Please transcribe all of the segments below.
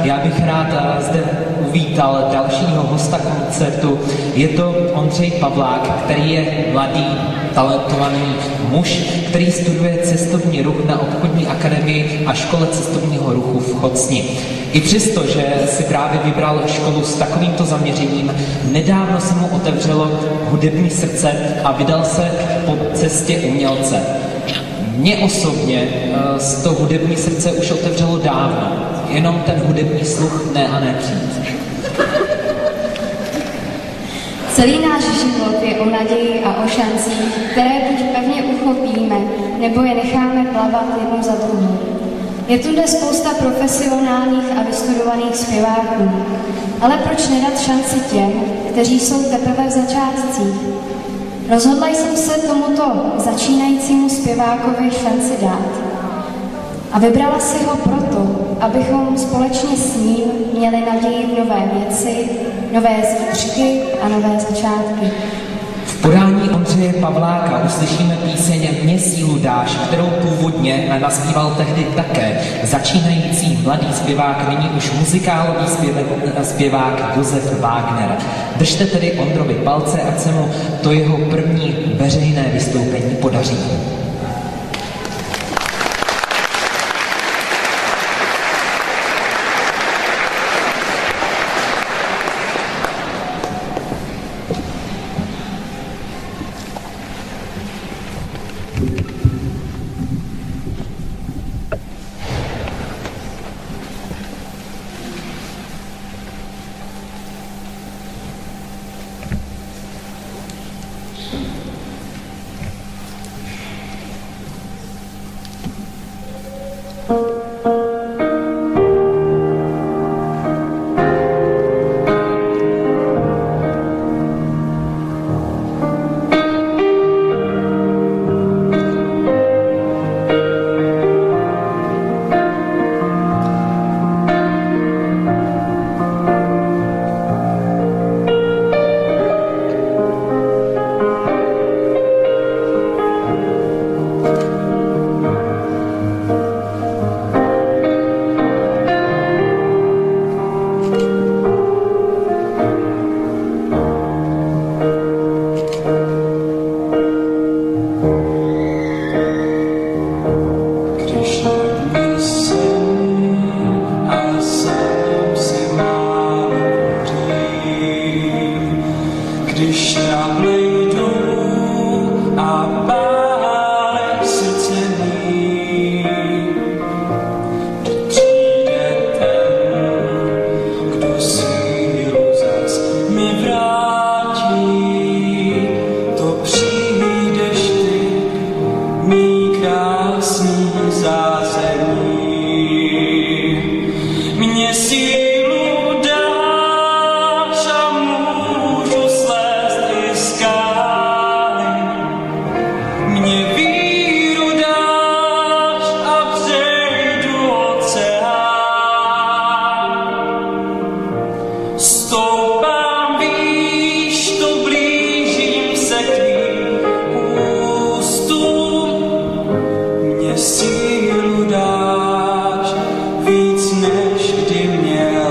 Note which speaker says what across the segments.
Speaker 1: já bych rád zde uvítal dalšího hosta koncertu. Je to Ondřej Pavlák, který je mladý, talentovaný muž, který studuje cestovní ruch na obchodní akademii a škole cestovního ruchu v Chocni. I přesto, že si právě vybral školu s takovýmto zaměřením, nedávno se mu otevřelo hudební srdce a vydal se po cestě umělce. Mně osobně to hudební srdce už otevřelo dávno, jenom ten hudební sluch ne a ne přijít.
Speaker 2: Celý náš život je o naději a o šancích, které buď pevně uchopíme, nebo je necháme plavat jednu za druhou. Je tu dnes spousta profesionálních a vystudovaných zpěváků, ale proč nedat šanci těm, kteří jsou teprve v začátcích? Rozhodla jsem se tomuto začínajícímu zpěvákovi šanci dát. A vybrala si ho proto, abychom společně s ním měli naději v nové věci, nové zítřky a nové začátky.
Speaker 1: V podání Ondřeje Pavláka uslyšíme píseň Mně sílu dáš, kterou původně nazpíval tehdy také začínající mladý zpěvák, nyní už muzikálový zpěvák Josef Wagner. Držte tedy Ondrovi palce, ať se mu to jeho první veřejné vystoupení podaří.
Speaker 3: Sílu dáš víc než kdy měl.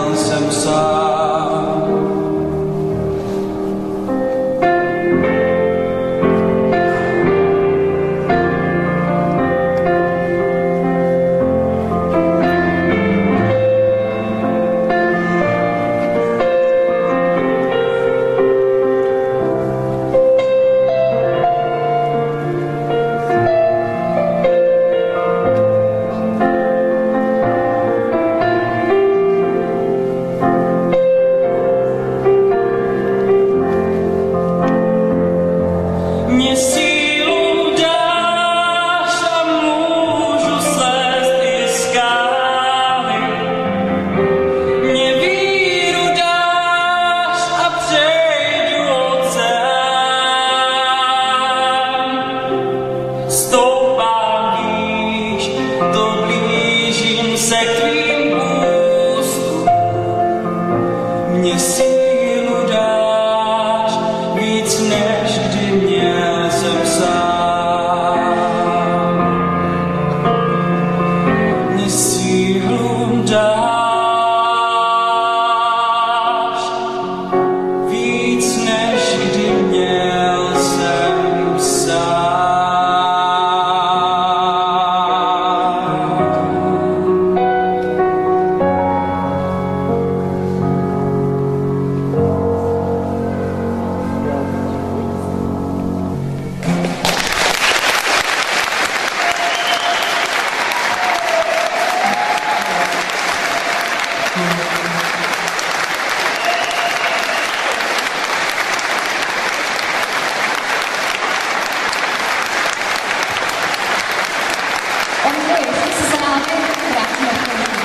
Speaker 2: Ondřej, jestli se za námi vrátí na chvilku.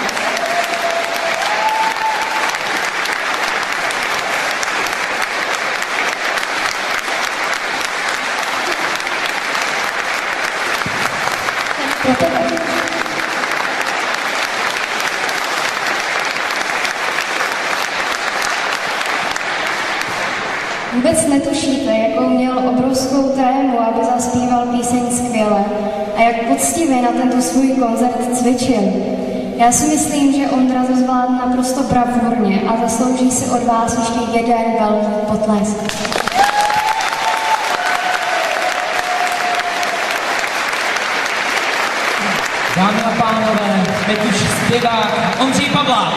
Speaker 2: Pro tebe. Vůbec netušíte, jakou měl obrovskou trému, aby zaspíval píseň skvěle a jak poctivě na tento svůj koncert cvičil. Já si myslím, že Ondra to zvládl naprosto bravurně a zaslouží si od vás ještě jeden velký potlesk.
Speaker 1: Dámy a pánové, teď už zpěvák Ondřej Pavlák.